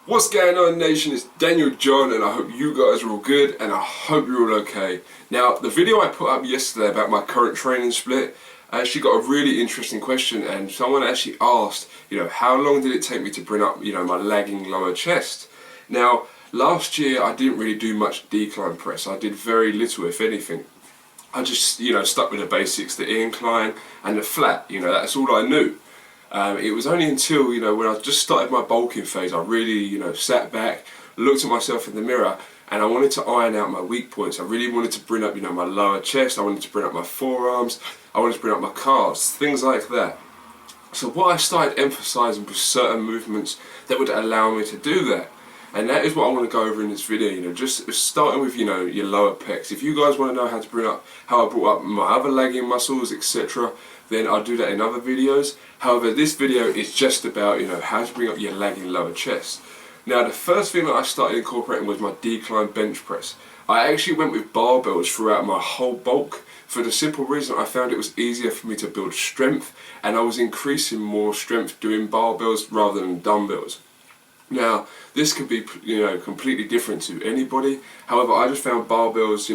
What's going on, nation? It's DanielJon, and I hope you guys are all good and I hope you're all okay. Now, the video I put up yesterday about my current training split, I actually got a really interesting question, and someone actually asked, how long did it take me to bring up, my lagging lower chest? Now, last year I didn't really do much decline press. I did very little, if anything. I just, stuck with the basics, the incline and the flat, that's all I knew. It was only until, when I just started my bulking phase, I really, sat back, looked at myself in the mirror, and I wanted to iron out my weak points. I really wanted to bring up, my lower chest, I wanted to bring up my forearms, I wanted to bring up my calves, things like that. So what I started emphasising was certain movements that would allow me to do that. And that is what I want to go over in this video, just starting with, your lower pecs. If you guys want to know how to bring up, how I brought up my other lagging muscles, etc., then I'll do that in other videos. However, this video is just about, how to bring up your lagging lower chest. Now, the first thing that I started incorporating was my decline bench press. I actually went with barbells throughout my whole bulk for the simple reason I found it was easier for me to build strength, and I was increasing more strength doing barbells rather than dumbbells. Now, this could be, completely different to anybody. However, I just found barbells,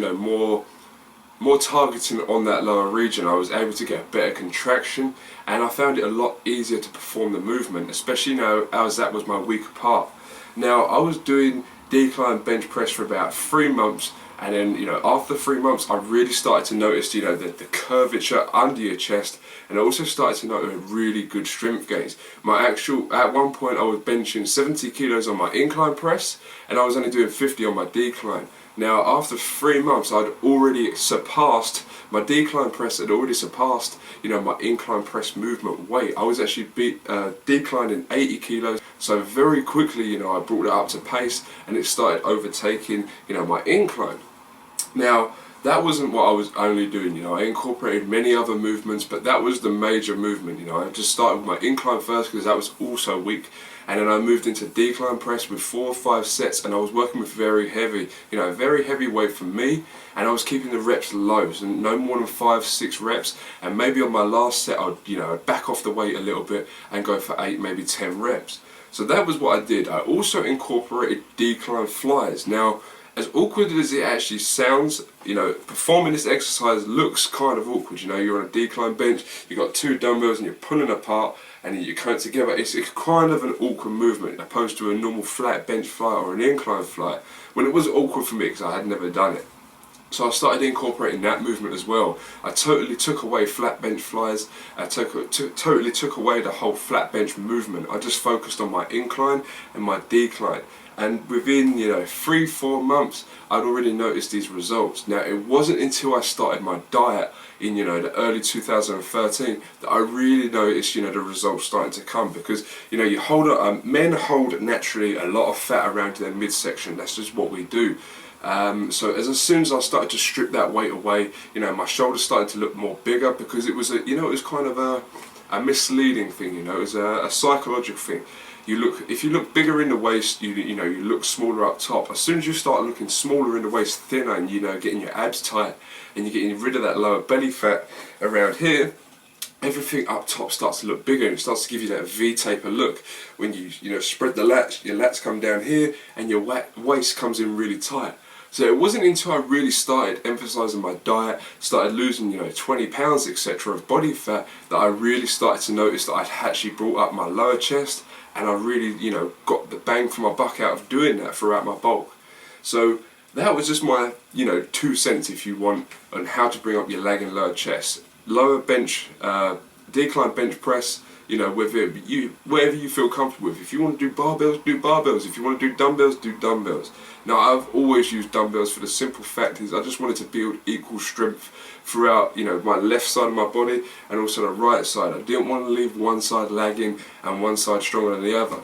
more targeting on that lower region. I was able to get a better contraction, and I found it a lot easier to perform the movement, especially now as that was my weaker part. Now, I was doing decline bench press for about 3 months, and then, after 3 months, I really started to notice, the curvature under your chest, and I also started to notice really good strength gains. At one point I was benching 70 kilos on my incline press, and I was only doing 50 on my decline. Now, after 3 months, I'd already surpassed, my decline press had already surpassed, my incline press movement weight. I was actually declining 80 kilos, so very quickly, I brought it up to pace, and it started overtaking, my incline. Now, that wasn't what I was only doing, I incorporated many other movements, but that was the major movement, I just started with my incline first because that was also weak, and then I moved into decline press with 4 or 5 sets, and I was working with very heavy, very heavy weight for me, and I was keeping the reps low, so no more than 5-6 reps, and maybe on my last set I'd back off the weight a little bit and go for 8, maybe 10 reps. So that was what I did. I also incorporated decline flies. Now, as awkward as it actually sounds, performing this exercise looks kind of awkward. You're on a decline bench, you've got 2 dumbbells and you're pulling apart and you come together. It's kind of an awkward movement opposed to a normal flat bench fly or an incline fly. Well, it was awkward for me because I had never done it. So I started incorporating that movement as well. I totally took away flat bench flies. I totally took away the whole flat bench movement. I just focused on my incline and my decline. And within 3-4 months, I'd already noticed these results. Now, it wasn't until I started my diet in the early 2013 that I really noticed the results starting to come, because men hold naturally a lot of fat around their midsection. That's just what we do. So as soon as I started to strip that weight away, my shoulders started to look more bigger, because it was it was kind of a misleading thing. It was a psychological thing. If you look bigger in the waist, you look smaller up top. As soon as you start looking smaller in the waist, thinner, and getting your abs tight, and you're getting rid of that lower belly fat around here, everything up top starts to look bigger, and it starts to give you that V-taper look. When you spread the lats, your lats come down here, and your waist comes in really tight. So it wasn't until I really started emphasising my diet, started losing 20 pounds etc. of body fat, that I really started to notice that I'd actually brought up my lower chest, and I really got the bang for my buck out of doing that throughout my bulk. So that was just my 2 cents, if you want, on how to bring up your lagging lower chest. Lower bench, decline bench press, whatever you feel comfortable with. If you want to do barbells, do barbells. If you want to do dumbbells, do dumbbells. Now, I've always used dumbbells for the simple fact is I just wanted to build equal strength throughout, my left side of my body and also the right side. I didn't want to leave one side lagging and one side stronger than the other.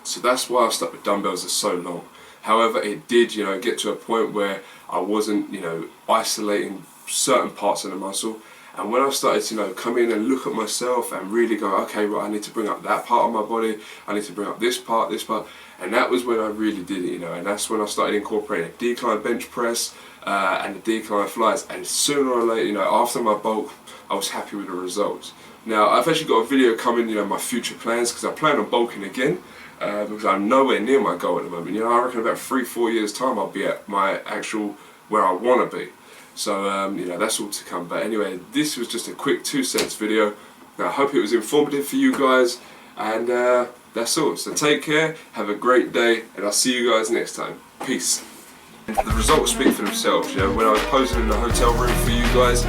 So that's why I stuck with dumbbells for so long. However, it did, get to a point where I wasn't, isolating certain parts of the muscle. And when I started to come in and look at myself and really go, okay, right, I need to bring up that part of my body, I need to bring up this part, and that was when I really did it, and that's when I started incorporating a decline bench press and the decline flies, and sooner or later, after my bulk, I was happy with the results. Now I've actually got a video coming, you know, my future plans, because I plan on bulking again, because I'm nowhere near my goal at the moment. You know, I reckon about 3-4 years time I'll be at my actual where I want to be. So you know, that's all to come. But anyway, this was just a quick 2 cents video. Now, I hope it was informative for you guys, and that's all. So take care, have a great day, and I'll see you guys next time. Peace. The results speak for themselves. You know, when I was posing in the hotel room for you guys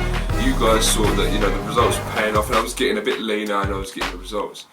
saw that, you know, the results were paying off, and I was getting a bit leaner and I was getting the results.